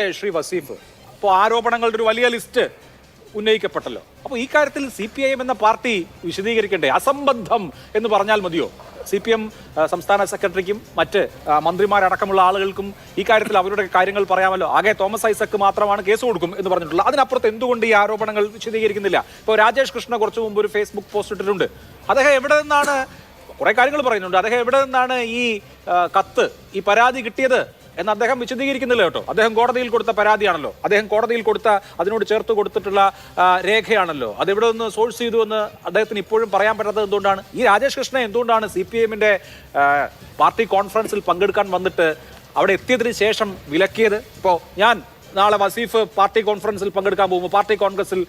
ശ്രീ വസീഫ്, അപ്പോൾ ആരോപണങ്ങളുടെ ഒരു വലിയ ലിസ്റ്റ് ഉന്നയിക്കപ്പെട്ടല്ലോ. അപ്പോൾ ഈ കാര്യത്തിൽ CPIM എന്ന പാർട്ടി വിശദീകരിക്കണ്ടേ? അസംബന്ധം എന്ന് പറഞ്ഞാൽ മതിയോ? CPM സംസ്ഥാന സെക്രട്ടറിക്കും മറ്റ് മന്ത്രിമാരടക്കമുള്ള ആളുകൾക്കും ഈ കാര്യത്തിൽ അവരുടെ കാര്യങ്ങൾ പറയാമല്ലോ. ആകെ തോമസ് ഐസക്ക് മാത്രമാണ് കേസ് കൊടുക്കും എന്ന് പറഞ്ഞിട്ടുള്ളത്. അതിനപ്പുറത്ത് എന്തുകൊണ്ട് ഈ ആരോപണങ്ങൾ വിശദീകരിക്കുന്നില്ല? ഇപ്പോൾ രാജേഷ് കൃഷ്ണ കുറച്ചു മുമ്പ് ഒരു ഫേസ്ബുക്ക് പോസ്റ്റ് ഇട്ടിട്ടുണ്ട്. അദ്ദേഹം എവിടെ നിന്നാണ്, കുറെ കാര്യങ്ങൾ പറയുന്നുണ്ട്, അദ്ദേഹം എവിടെ നിന്നാണ് ഈ കത്ത്, ഈ പരാതി കിട്ടിയത് എന്ന് അദ്ദേഹം വിശദീകരിക്കുന്നില്ല കേട്ടോ. അദ്ദേഹം കോടതിയിൽ കൊടുത്ത പരാതിയാണല്ലോ, അദ്ദേഹം കോടതിയിൽ കൊടുത്ത അതിനോട് ചേർത്ത് കൊടുത്തിട്ടുള്ള രേഖയാണല്ലോ. അതെവിടെ നിന്ന് സോഴ്സ് ചെയ്തു എന്ന് അദ്ദേഹത്തിന് ഇപ്പോഴും പറയാൻ പറ്റാത്തത് എന്തുകൊണ്ടാണ്? ഈ രാജേഷ് കൃഷ്ണ എന്തുകൊണ്ടാണ് CPIMന്റെ പാർട്ടി കോൺഫറൻസിൽ പങ്കെടുക്കാൻ വന്നിട്ട് അവിടെ എത്തിയതിന് ശേഷം വിലക്കിയത്? ഇപ്പോൾ ഞാൻ നാളെ വസീഫ് പാർട്ടി കോൺഫറൻസിൽ പങ്കെടുക്കാൻ പോകുമ്പോൾ, പാർട്ടി കോൺഗ്രസിൽ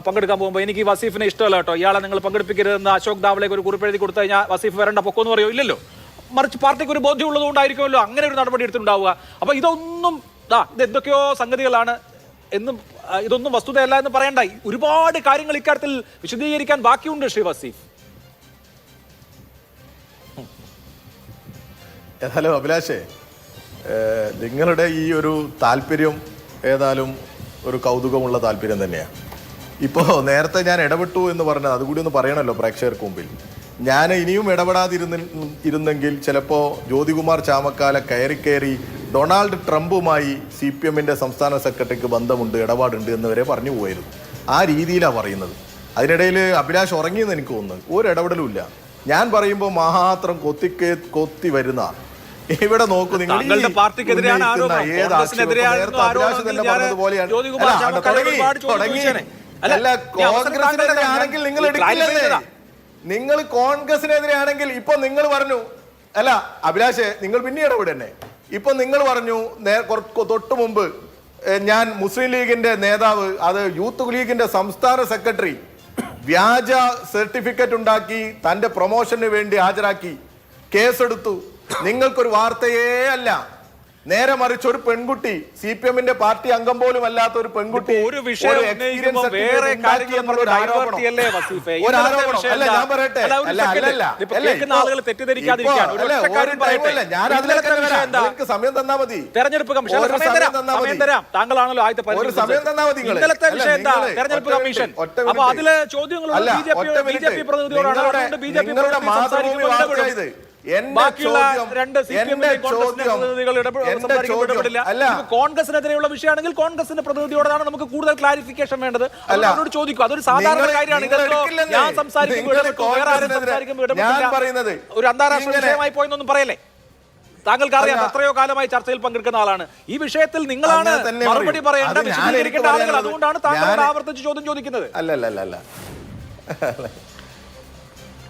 പങ്കെടുക്കാൻ പോകുമ്പോൾ എനിക്ക് വസീഫിനെ ഇഷ്ടമല്ല കേട്ടോ, ഇയാളെ നിങ്ങൾ പങ്കെടുപ്പിക്കരുതെന്ന് അശോക് ദാവളേക്ക് ഒരു കുറിപ്പെഴുതി കൊടുത്തു കഴിഞ്ഞാൽ വസീഫ് വരേണ്ട പൊക്കമെന്ന് പറയോ? ഇല്ലല്ലോ. മറിച്ച് പാർട്ടിക്ക് ഒരു ബോധ്യം ഉള്ളതുകൊണ്ടായിരിക്കുമല്ലോ അങ്ങനെ ഒരു നടപടി എടുത്തിട്ടുണ്ടാവുക. അപ്പൊ ഇതൊന്നും ഇത് എന്തൊക്കെയോ സംഗതികളാണ് എന്നും ഇതൊന്നും വസ്തുതയല്ല എന്ന് പറയണ്ട. ഒരുപാട് കാര്യങ്ങൾ ഇക്കാര്യത്തിൽ വിശദീകരിക്കാൻ ബാക്കിയുണ്ട് ശ്രീ വസീഫ്. ഹലോ അഭിലാഷേ, നിങ്ങളുടെ ഈ ഒരു താല്പര്യം ഏതായാലും ഒരു കൗതുകമുള്ള താല്പര്യം തന്നെയാണ്. ഇപ്പോൾ നേരത്തെ ഞാൻ ഇടപെട്ടു എന്ന് പറഞ്ഞത് അതുകൂടി ഒന്ന് പറയണമല്ലോ പ്രേക്ഷകർക്ക് മുമ്പിൽ. ഞാൻ ഇനിയും ഇടപെടാതിരുന്നെങ്കിൽ ചിലപ്പോൾ ജ്യോതികുമാർ ചാമക്കാല കയറി ഡൊണാൾഡ് ട്രംപുമായി CPMന്റെ സംസ്ഥാന സെക്രട്ടറിക്ക് ബന്ധമുണ്ട്, ഇടപാടുണ്ട് എന്ന് വരെ പറഞ്ഞു പോയിരുന്നു. ആ രീതിയിലാണ് പറയുന്നത്. അതിനിടയിൽ അഭിലാഷ് ഉറങ്ങിയെന്ന് എനിക്ക് തോന്നുന്നു. ഒരു ഇടപെടലും ഇല്ല. ഞാൻ പറയുമ്പോൾ മാത്രം കൊത്തി വരുന്ന ഇവിടെ നോക്കൂ, നിങ്ങൾ അഭിലാഷ് തന്നെ പറഞ്ഞതുപോലെയാണ്. അല്ല, കോൺഗ്രസിനെതിരെ ആണെങ്കിൽ നിങ്ങൾ എടുക്കില്ലേ? നിങ്ങൾ കോൺഗ്രസിനെതിരെയാണെങ്കിൽ ഇപ്പൊ നിങ്ങൾ പറഞ്ഞു, അല്ല അഭിലാഷേ, നിങ്ങൾ പിന്നെ ഇടപെടന്നെ. ഇപ്പൊ നിങ്ങൾ പറഞ്ഞു തൊട്ടു മുമ്പ് ഞാൻ മുസ്ലിം ലീഗിന്റെ നേതാവ്, അത് യൂത്ത് ലീഗിന്റെ സംസ്ഥാന സെക്രട്ടറി വ്യാജ സർട്ടിഫിക്കറ്റ് ഉണ്ടാക്കി തന്റെ പ്രൊമോഷന് വേണ്ടി ഹാജരാക്കി കേസെടുത്തു. നിങ്ങൾക്കൊരു വാർത്തയേ അല്ല. നേരെ മറിച്ച് ഒരു പെൺകുട്ടി, CPMന്റെ പാർട്ടി അംഗം പോലും അല്ലാത്ത ഒരു പെൺകുട്ടി ഒരു വിഷയം സമയം തന്നാ മതി. തെരഞ്ഞെടുപ്പ് കമ്മീഷൻ താങ്കളാണല്ലോ ആദ്യത്തെ തെരഞ്ഞെടുപ്പ് കമ്മീഷൻ. അപ്പൊ അതിലെ ചോദ്യങ്ങളുള്ള BJP പ്രതിനിധിയോടാണ്. കോൺഗ്രസിനെതിരെയുള്ള വിഷയമാണെങ്കിൽ കോൺഗ്രസിന്റെ പ്രതിനിധിയോടാണ് നമുക്ക് കൂടുതൽ ക്ലാരിഫിക്കേഷൻ വേണ്ടത്. അവരോട് ചോദിക്കും. അതൊരു സാധാരണ കാര്യമാണ്. ഞാൻ സംസാരിക്കുമ്പോൾ ഒരു അന്താരാഷ്ട്ര വിഷയമായി പോയെന്നൊന്നും പറയല്ലേ? താങ്കൾക്ക് അറിയാം, എത്രയോ കാലമായി ചർച്ചയിൽ പങ്കെടുക്കുന്ന ആളാണ്. ഈ വിഷയത്തിൽ നിങ്ങളാണ് മറുപടി പറയേണ്ട, വിശദീകരിക്കേണ്ട ആളുകൾ. അതുകൊണ്ടാണ് താങ്കളോട് ആവർത്തിച്ച് ചോദ്യം ചോദിക്കുന്നത്. അല്ല,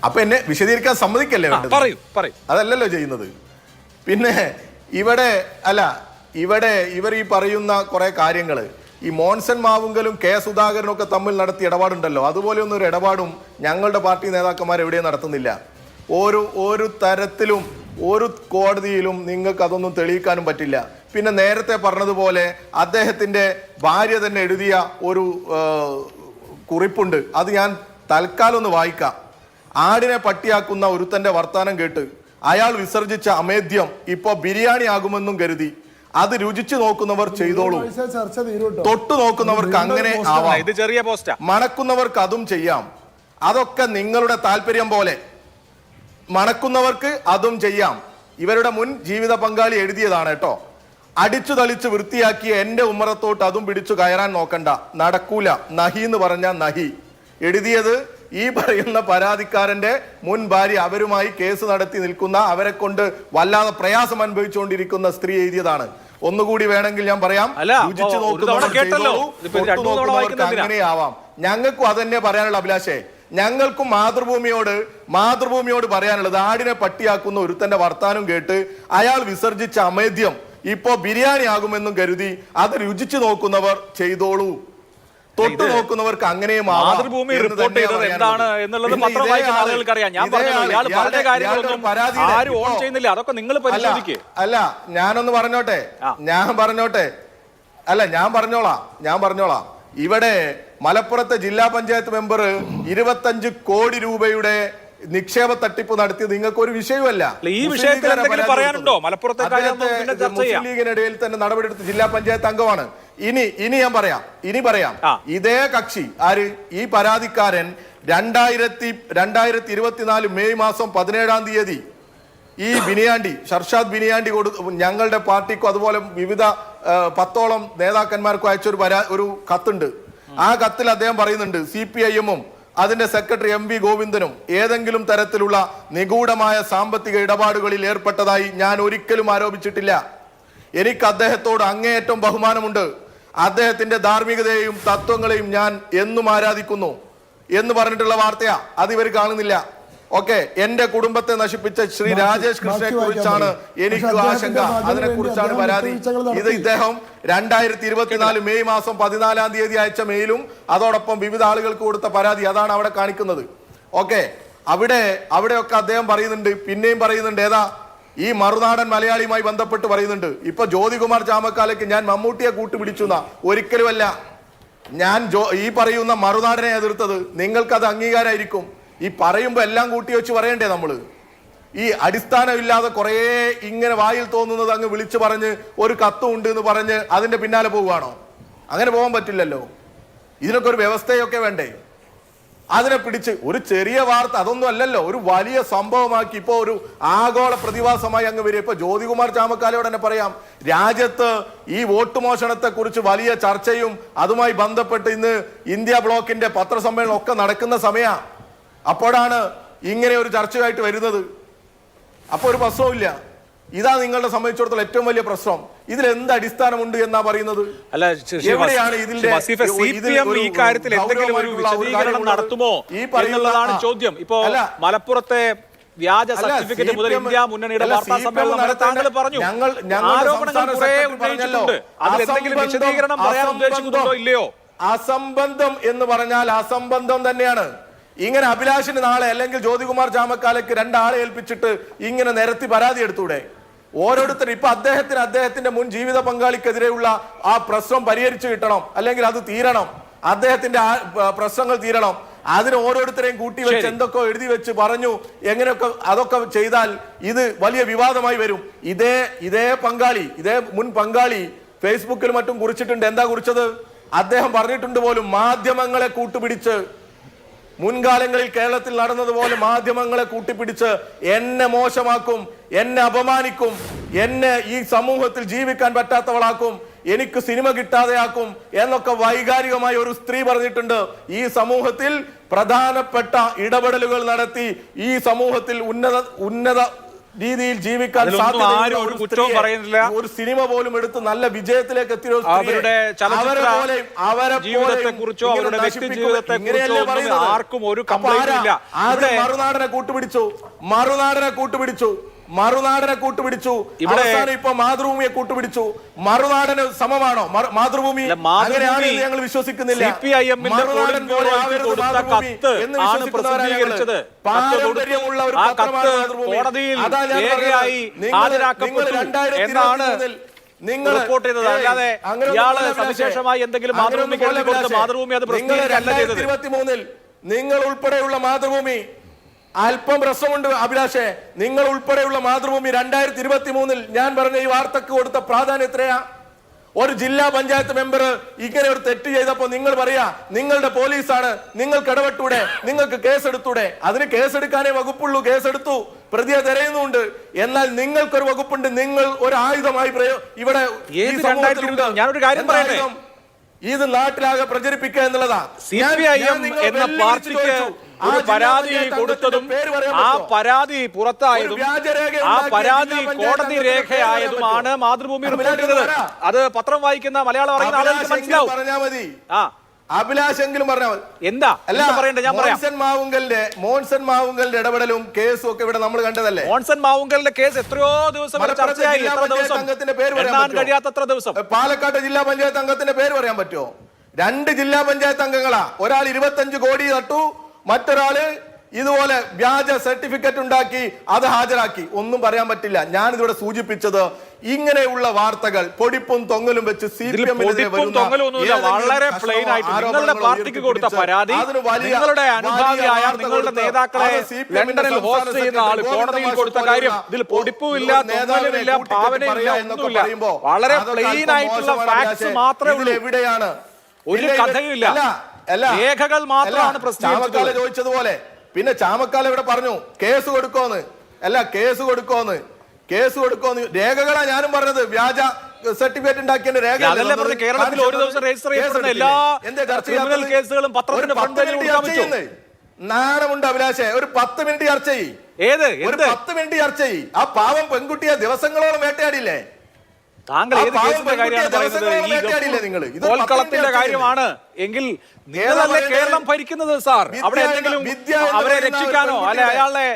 അപ്പൊ എന്നെ വിശദീകരിക്കാൻ സമ്മതിക്കല്ലേ? അതല്ലല്ലോ ചെയ്യുന്നത്. പിന്നെ ഇവർ ഈ പറയുന്ന കുറെ കാര്യങ്ങൾ, ഈ മോൻസൺ മാവുങ്കലും K സുധാകരനും ഒക്കെ തമ്മിൽ നടത്തിയ ഇടപാടുണ്ടല്ലോ, അതുപോലെയൊന്നും ഒരു ഇടപാടും ഞങ്ങളുടെ പാർട്ടി നേതാക്കന്മാർ എവിടെയും നടത്തുന്നില്ല. ഒരു തരത്തിലും ഒരു കോടതിയിലും നിങ്ങൾക്ക് അതൊന്നും തെളിയിക്കാനും പറ്റില്ല. പിന്നെ നേരത്തെ പറഞ്ഞതുപോലെ അദ്ദേഹത്തിന്റെ ഭാര്യ തന്നെ എഴുതിയ ഒരു കുറിപ്പുണ്ട്. അത് ഞാൻ തൽക്കാലം ഒന്ന് വായിക്കാം. ആടിനെ പട്ടിയാക്കുന്ന ഒരുത്തന്റെ വർത്താനം കേട്ട് അയാൾ വിസർജിച്ച അമേദ്യം ഇപ്പൊ ബിരിയാണി ആകുമെന്നും കരുതി അത് രുചിച്ചു നോക്കുന്നവർ ചെയ്തോളൂ. തൊട്ടു നോക്കുന്നവർക്ക് അങ്ങനെ ആവാം, മണക്കുന്നവർക്ക് അതും ചെയ്യാം. അതൊക്കെ നിങ്ങളുടെ താല്പര്യം പോലെ. മണക്കുന്നവർക്ക് അതും ചെയ്യാം. ഇവരുടെ മുൻ ജീവിത പങ്കാളി എഴുതിയതാണ് കേട്ടോ. അടിച്ചു തളിച്ച് വൃത്തിയാക്കിയ എന്റെ ഉമ്മറത്തോട്ട് അതും പിടിച്ചു കയറാൻ നോക്കണ്ട, നടക്കൂല. നഹി എന്ന് പറഞ്ഞ നഹി. എഴുതിയത് ഈ പറയുന്ന പരാതിക്കാരന്റെ മുൻ ഭാര്യ, അവരുമായി കേസ് നടത്തി നിൽക്കുന്ന, അവരെ കൊണ്ട് വല്ലാതെ പ്രയാസം അനുഭവിച്ചുകൊണ്ടിരിക്കുന്ന സ്ത്രീ എഴുതിയതാണ്. ഒന്നുകൂടി വേണമെങ്കിൽ ഞാൻ പറയാം. രുചിച്ചു നോക്കുന്നവർക്ക് അങ്ങനെ ആവാം. ഞങ്ങൾക്കും അതന്നെ പറയാനുള്ള അഭിലാഷേ. ഞങ്ങൾക്കും മാതൃഭൂമിയോട് പറയാനുള്ളത്, ആടിനെ പട്ടിയാക്കുന്ന ഒരുത്തന്റെ വർത്താനം കേട്ട് അയാൾ വിസർജിച്ച അമേദ്യം ഇപ്പോ ബിരിയാണി ആകുമെന്നും കരുതി അത് രുചിച്ചു നോക്കുന്നവർ ചെയ്തോളൂ. തൊട്ടു നോക്കുന്നവർക്ക് അങ്ങനെയും മാതൃഭൂമി റിപ്പോർട്ട് ചെയ്തത് എന്താണ് എന്നുള്ളത് പത്രം വായിക്കുന്ന ആളുകൾക്ക് അറിയാം. ഞാൻ പറഞ്ഞ കാര്യങ്ങളൊന്നും ആരും ഓൺ ചെയ്യുന്നില്ല. അതൊക്കെ നിങ്ങൾ പരിശോധിക്കുക. അല്ല, ഞാനൊന്ന് പറഞ്ഞോട്ടെ. ഞാൻ പറഞ്ഞോളാം. ഇവിടെ മലപ്പുറത്തെ ജില്ലാ പഞ്ചായത്ത് മെമ്പർ 25 കോടി രൂപയുടെ നിക്ഷേപ തട്ടിപ്പ് നടത്തിയത് നിങ്ങൾക്ക് ഒരു വിഷയമല്ല. ഈ വിഷയത്തിൽ എന്തെങ്കിലും പറയാനുണ്ടോ? മലപ്പുറത്തെ മുസ്ലിം ലീഗിനിടയിൽ തന്നെ നടപടിയെടുത്ത ജില്ലാ പഞ്ചായത്ത് അംഗമാണ്. ഇനി ഞാൻ പറയാം ഇതേ കക്ഷി ആര്, ഈ പരാതിക്കാരൻ 2024 മെയ് മാസം 17-ാം തീയതി ഈ ഷർഷാദ് ബിനിയാണ്ടി ഞങ്ങളുടെ പാർട്ടിക്കും അതുപോലെ വിവിധ 10ഓളം നേതാക്കന്മാർക്കും അയച്ചൊരു ഒരു കത്തുണ്ട്. ആ കത്തിൽ അദ്ദേഹം പറയുന്നുണ്ട്, CPIM-ഉം അതിന്റെ സെക്രട്ടറി MV ഗോവിന്ദനും ഏതെങ്കിലും തരത്തിലുള്ള നിഗൂഢമായ സാമ്പത്തിക ഇടപാടുകളിൽ ഏർപ്പെട്ടതായി ഞാൻ ഒരിക്കലും ആരോപിച്ചിട്ടില്ല. എനിക്ക് അദ്ദേഹത്തോട് അങ്ങേയറ്റം ബഹുമാനമുണ്ട്. അദ്ദേഹത്തിന്റെ ധാർമ്മികതയെയും തത്വങ്ങളെയും ഞാൻ എന്നും ആരാധിക്കുന്നു എന്ന് പറഞ്ഞിട്ടുള്ള വാർത്തയാ. അത് ഇവർ കാണുന്നില്ല. ഓക്കെ, എന്റെ കുടുംബത്തെ നശിപ്പിച്ച ശ്രീ രാജേഷ് കൃഷ്ണനെ കുറിച്ചാണ് എനിക്ക് ആശങ്ക, അതിനെ കുറിച്ചാണ് പരാതി. ഇത് ഇദ്ദേഹം 2024 മെയ് മാസം 14-ാം തീയതി അയച്ച മെയിലും അതോടൊപ്പം വിവിധ ആളുകൾക്ക് കൊടുത്ത പരാതി, അതാണ് അവിടെ കാണിക്കുന്നത്. ഓക്കെ, അവിടെയൊക്കെ അദ്ദേഹം പറയുന്നുണ്ട്. പിന്നെയും പറയുന്നുണ്ട്, ഏതാ ഈ മറുനാടൻ മലയാളിയുമായി ബന്ധപ്പെട്ട് പറയുന്നുണ്ട്. ഇപ്പൊ ജ്യോതികുമാർ ചാമക്കാലയ്ക്ക് ഞാൻ മമ്മൂട്ടിയെ കൂട്ടുപിടിച്ചുന്ന ഒരിക്കലുമല്ല. ഞാൻ ഈ പറയുന്ന മറുനാടനെ എതിർത്തത്. നിങ്ങൾക്കത് അംഗീകാരമായിരിക്കും. ഈ പറയുമ്പോ എല്ലാം കൂട്ടി വെച്ച് പറയണ്ടേ നമ്മള്? ഈ അടിസ്ഥാനമില്ലാതെ കുറേ ഇങ്ങനെ വായിൽ തോന്നുന്നത് അങ്ങ് വിളിച്ചു പറഞ്ഞ് ഒരു കത്തുണ്ട് എന്ന് പറഞ്ഞ് അതിന്റെ പിന്നാലെ പോവുകയാണോ? അങ്ങനെ പോകാൻ പറ്റില്ലല്ലോ. ഇതിനൊക്കെ ഒരു വ്യവസ്ഥയൊക്കെ വേണ്ടേ? അതിനെ പിടിച്ച് ഒരു ചെറിയ വാർത്ത അതൊന്നും അല്ലല്ലോ, ഒരു വലിയ സംഭവമാക്കി ഇപ്പോ ഒരു ആഗോള പ്രതിഭാസമായി അങ്ങ് വരിക. ഇപ്പൊ ജ്യോതികുമാർ ചാമക്കാലയോട് തന്നെ പറയാം, രാജ്യത്ത് ഈ വോട്ട് മോഷണത്തെ കുറിച്ച് വലിയ ചർച്ചയും അതുമായി ബന്ധപ്പെട്ട് ഇന്ന് ഇന്ത്യ ബ്ലോക്കിന്റെ പത്രസമ്മേളനം ഒക്കെ നടക്കുന്ന സമയ, അപ്പോഴാണ് ഇങ്ങനെ ഒരു ചർച്ചയായിട്ട് വരുന്നത്. അപ്പൊ ഒരു പ്രശ്നവുമില്ല. ഇതാ നിങ്ങളെ സംബന്ധിച്ചിടത്തോളം ഏറ്റവും വലിയ പ്രശ്നം. ഇതിൽ എന്ത് അടിസ്ഥാനമുണ്ട് എന്നാ പറയുന്നത്? അല്ല, എവിടെയാണ് ഇതിന്റെ ഈ കാര്യത്തിൽ എന്തെങ്കിലും ഒരു വിശദീകരണം നടത്തുമോ എന്നുള്ളതാണ് ചോദ്യം. ഇപ്പോ മലപ്പുറത്തെ വ്യാജ സർട്ടിഫിക്കറ്റ് മുതൽ ഇന്ത്യ മുന്നണിയുടെ വാർത്താ സമ്മേളനം താങ്കൾ പറഞ്ഞു, ആരോപണങ്ങൾ കുറെ ഉന്നയിച്ചിട്ടുണ്ട്. അതിൽ എന്തെങ്കിലും വിശദീകരണം പറയാൻ ഉദ്ദേശിക്കുന്നുണ്ടോ ഇല്ലയോ? അസംബന്ധം എന്ന് പറഞ്ഞാൽ അസംബന്ധം തന്നെയാണ്. ഇങ്ങനെ അഭിലാഷിന് നാളെ അല്ലെങ്കിൽ ജ്യോതികുമാർ ചാമക്കാലയ്ക്ക് 2 ആളെ ഏൽപ്പിച്ചിട്ട് ഇങ്ങനെ നിരത്തി പരാതി എടുത്തൂടെ? ഓരോരുത്തർ ഇപ്പൊ അദ്ദേഹത്തിന്റെ മുൻ ജീവിത പങ്കാളിക്കെതിരെയുള്ള ആ പ്രശ്നം പരിഹരിച്ചു കിട്ടണം, അല്ലെങ്കിൽ അത് തീരണം, അദ്ദേഹത്തിന്റെ പ്രശ്നങ്ങൾ തീരണം. അതിന് ഓരോരുത്തരെയും കൂട്ടി വെച്ച് എന്തൊക്കെ എഴുതി വെച്ച് പറഞ്ഞു എങ്ങനെയൊക്കെ അതൊക്കെ ചെയ്താൽ ഇത് വലിയ വിവാദമായി വരും. ഇതേ മുൻ പങ്കാളി ഫേസ്ബുക്കിൽ മറ്റും കുറിച്ചിട്ടുണ്ട്. എന്താ കുറിച്ചത്? അദ്ദേഹം പറഞ്ഞിട്ടുണ്ട് പോലും, മാധ്യമങ്ങളെ കൂട്ടുപിടിച്ച്, മുൻകാലങ്ങളിൽ കേരളത്തിൽ നടന്നതുപോലെ മാധ്യമങ്ങളെ കൂട്ടിപ്പിടിച്ച് എന്നെ മോശമാക്കും, എന്നെ അപമാനിക്കും, എന്നെ ഈ സമൂഹത്തിൽ ജീവിക്കാൻ പറ്റാത്തവളാക്കും, എനിക്ക് സിനിമ കിട്ടാതെയാക്കും എന്നൊക്കെ വൈകാരികമായി ഒരു സ്ത്രീ പറഞ്ഞിട്ടുണ്ട്. ഈ സമൂഹത്തിൽ പ്രധാനപ്പെട്ട ഇടപെടലുകൾ നടത്തി ഈ സമൂഹത്തിൽ ഉന്നത രീതിയിൽ ജീവിക്കാൻ സാധ്യത ഒരു സിനിമ പോലും എടുത്ത് നല്ല വിജയത്തിലേക്ക് എത്തിയ മറുനാടനെ കൂട്ടുപിടിച്ചു. ഇവിടെ ഇപ്പൊ മാതൃഭൂമിയെ കൂട്ടുപിടിച്ചു. മറുനാടന് സമമാണോ മാതൃഭൂമി? അങ്ങനെയാണ് ഞങ്ങൾ വിശ്വസിക്കുന്നില്ല. പാരമ്പര്യമുള്ള ഒരു പത്രമാണ് മാതൃഭൂമി. അതാ ഞാൻ നിങ്ങൾ റിപ്പോർട്ട് ചെയ്തത്. അല്ലാതെ സവിശേഷമായി എന്തെങ്കിലും മാതൃഭൂമി 2023 നിങ്ങൾ ഉൾപ്പെടെയുള്ള മാതൃഭൂമി, അല്പം പ്രശ്നമുണ്ട് അഭിലാഷേ, നിങ്ങൾ ഉൾപ്പെടെയുള്ള മാതൃഭൂമി 2023 ഞാൻ പറഞ്ഞ ഈ വാർത്തക്ക് കൊടുത്ത പ്രാധാന്യം എത്രയാ? ഒരു ജില്ലാ പഞ്ചായത്ത് മെമ്പർ ഇങ്ങനെ ഒരു തെറ്റ് ചെയ്തപ്പോ നിങ്ങൾ പറയാ നിങ്ങളുടെ പോലീസാണ്, നിങ്ങൾക്ക് ഇടപെട്ടൂടെ, നിങ്ങൾക്ക് കേസെടുത്തൂടെ? അതിന് കേസെടുക്കാനേ വകുപ്പുള്ളൂ. കേസെടുത്തു, പ്രതിയെ തിരയുന്നുണ്ട്. എന്നാൽ നിങ്ങൾക്കൊരു വകുപ്പുണ്ട്, നിങ്ങൾ ഒരു ആയുധമായി ഇവിടെ ഞാനൊരു കാര്യം പറയട്ടെ, ഇത് നാട്ടിലാകെ പ്രചരിപ്പിക്കുക എന്നുള്ളതാ. CPIM എന്ന പാർട്ടിക്ക് ഒരു പരാതി കൊടുത്തതും ആ പരാതി പുറത്തായതും ആ പരാതി കോടതി രേഖയായതുമാണ് മാതൃഭൂമി റിപ്പോർട്ട് ചെയ്തത്. അത് പത്രം വായിക്കുന്ന മലയാളം അറിയുന്ന ആളുകൾക്ക് മനസ്സിലാവും. പറഞ്ഞാൽ മതി. അഭിലാഷെങ്കിലും പറഞ്ഞാൽ മതി. എന്താ പറയണ്ടേ? ഞാൻ പറയാം. മോൻസൺ മാവുങ്കലിന്റെ ഇടപെടലും കേസും ഒക്കെ ഇവിടെ നമ്മൾ കണ്ടതല്ലേ? മോൻസൺ മാവുങ്കലിന്റെ കേസ് എത്രയോ ദിവസം ചർച്ചയായി. അംഗത്തിന്റെ പേര് പറയാൻ കഴിയാത്തത്ര ദിവസം. പാലക്കാട് ജില്ലാ പഞ്ചായത്ത് അംഗത്തിന്റെ പേര് പറയാൻ പറ്റുമോ? 2 ജില്ലാ പഞ്ചായത്ത് അംഗങ്ങളാ. ഒരാൾ 25 കോടി തട്ടു, മറ്റൊരാള് ഇതുപോലെ വ്യാജ സർട്ടിഫിക്കറ്റ് ഉണ്ടാക്കി അത് ഹാജരാക്കി. ഒന്നും പറയാൻ പറ്റില്ല. ഞാനിതിവിടെ സൂചിപ്പിച്ചത് ഇങ്ങനെയുള്ള വാർത്തകൾ പൊടിപ്പും തൊങ്ങലും വെച്ച് പൊടിപ്പും തൊങ്ങലും ഒന്നുമില്ല, വളരെ പ്ലെയിൻ ആയിട്ട് നിങ്ങളുടെ പാർട്ടിക്ക് കൊടുത്ത പരാതി നിങ്ങളുടെ അനുഭാവിയായ നിങ്ങളുടെ നേതാക്കളെ ലണ്ടനിൽ ഹോസ്റ്റ് ചെയ്യുന്ന ആള് കോടതിയിൽ കൊടുത്ത കാര്യം ഇതിൽ പൊടിപ്പുമില്ല, തൊങ്ങലുമില്ല, ഭാവനയില്ല, ഒന്നുമില്ല. വളരെ പ്ലെയിൻ ആയിട്ടുള്ള ഫാക്ട്സ് മാത്രമേ ഉള്ളൂ. എവിടെയാണ് ഒരു കഥയുമില്ല, രേഖകൾ മാത്രമാണ് ചാമക്കാല ചോദിച്ചതുപോലെ. പിന്നെ ചാമക്കാല ഇവിടെ പറഞ്ഞു കേസ് കൊടുക്കോന്ന്. അല്ല, കേസ് കൊടുക്കോന്ന് രേഖകളാ ഞാനും പറഞ്ഞത്. വ്യാജ സർട്ടിഫിക്കറ്റ് ഉണ്ടാക്കിയ രേഖ കേരളത്തിൽ ഒരു ദിവസം രജിസ്റ്റർ ചെയ്യപ്പെടുന്ന എല്ലാ ക്രിമിനൽ കേസുകളും പത്രത്തിന്റെ ഫ്രണ്ട് പേജിൽ കൊടുക്കാൻ പറ്റുമോ? നാണമുണ്ട് അഭിലാഷേ? ഒരു 10 മിനിറ്റ് ചർച്ച ചെയ്യും. ഏത് 10 മിനിറ്റ് ചർച്ച ചെയ്യും. ആ പാവം പെൺകുട്ടിയെ ദിവസങ്ങളോളം വേട്ടയാടില്ലേ? താങ്കൾ ഏത് കേസിന്റെ കാര്യമാണ് പറയുന്നത്? ഈ കോൽക്കളത്തിന്റെ കാര്യമാണ് എങ്കിൽ നിങ്ങളല്ലേ കേരളം ഭരിക്കുന്നത് സാർ. അവിടെ എന്തെങ്കിലും അവരെ രക്ഷിക്കാനോ അല്ലെ അയാളെ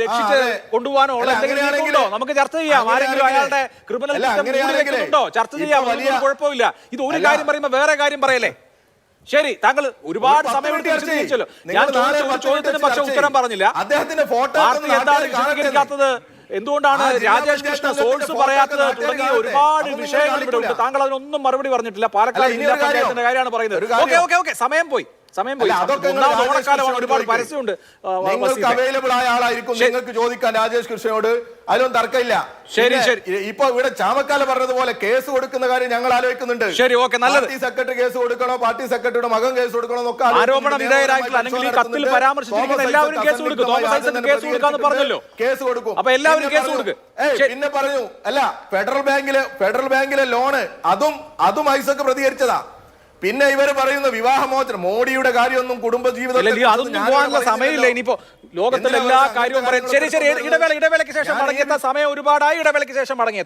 രക്ഷിച്ച് കൊണ്ടുപോകാനോ ഉള്ള എന്തെങ്കിലും ഉണ്ടോ? നമുക്ക് ചർച്ച ചെയ്യാം. ആരെങ്കിലും അയാളുടെ ക്രിമിനൽ ഉണ്ടോ ചർച്ച ചെയ്യാം, കുഴപ്പമില്ല. ഇത് ഒരു കാര്യം പറയുമ്പോ വേറെ കാര്യം പറയല്ലേ? ശരി, താങ്കൾ ഒരുപാട് സമയം വിശദീകരിച്ചല്ലോ. ഞാൻ ചോദിച്ച ചോദ്യത്തിന് പക്ഷെ ഉത്തരം പറഞ്ഞില്ല. അദ്ദേഹത്തിന്റെ ഫോട്ടോ എന്താണ് വിശദീകരിക്കാത്തത്? എന്തുകൊണ്ടാണ് രാജേഷ് കൃഷ്ണ സോഴ്സ് പറയാത്തത്? തുടങ്ങിയ ഒരുപാട് വിഷയങ്ങൾ ഇവിടെ ഉണ്ട്. താങ്കൾ അതിനൊന്നും മറുപടി പറഞ്ഞിട്ടില്ല. പാലക്കാട് ജില്ലാ പഞ്ചായത്തിന്റെ കാര്യമാണ് പറയുന്നത്. ഓക്കെ, സമയം പോയി. ഓണക്കാലമാണ്, ഒരുപാട് പരസ്യമുണ്ട്. അവൈലബിൾ ആയ ആളായിരിക്കും നിങ്ങൾക്ക് ചോദിക്കാൻ രാജേഷ് കൃഷ്ണനോട്. അതിലൊന്നും തർക്കമില്ല. ശരി. ഇപ്പൊ ഇവിടെ ചാമക്കാല പറഞ്ഞതുപോലെ കേസ് കൊടുക്കുന്ന കാര്യം ഞങ്ങൾ ആലോചിക്കുന്നുണ്ട്. ശരി, ഓക്കെ, നല്ലത്. പാർട്ടി സെക്രട്ടറി കേസ് കൊടുക്കണോ, പാർട്ടി സെക്രട്ടറിയുടെ മകൻ കേസ് കൊടുക്കണോ എന്നൊക്കെ ആരോപണ വിധേയരായിട്ടുള്ള അല്ലെങ്കിൽ ഈ കത്തിൽ പരാമർശിച്ചിരിക്കുന്ന എല്ലാവരും കേസ് കൊടുക്കും. തോമസ് ഐസക് കേസ് കൊടുക്കാന്ന് പറഞ്ഞല്ലോ. കേസ് കൊടുക്കും. അപ്പൊ എല്ലാവരും കേസ് കൊടുക്കും. പിന്നെ പറഞ്ഞു അല്ല, ഫെഡറൽ ബാങ്കിലെ ലോണ് അതും ഐസക് പ്രതികരിച്ചതാ. പിന്നെ ഇവര് പറയുന്ന വിവാഹമോചനം, മോഡിയുടെ കാര്യമൊന്നും കുടുംബജീവിതം അതൊന്നും പോകാനുള്ള സമയമില്ല. ഇനിയിപ്പോ ലോകത്തിലെ എല്ലാ കാര്യവും പറയും. ശരി, ഇടവേളയ്ക്ക് ശേഷം മടങ്ങിയെത്താം. സമയം ഒരുപാടായി. ഇടവേളയ്ക്ക് ശേഷം മടങ്ങിയെത്താം.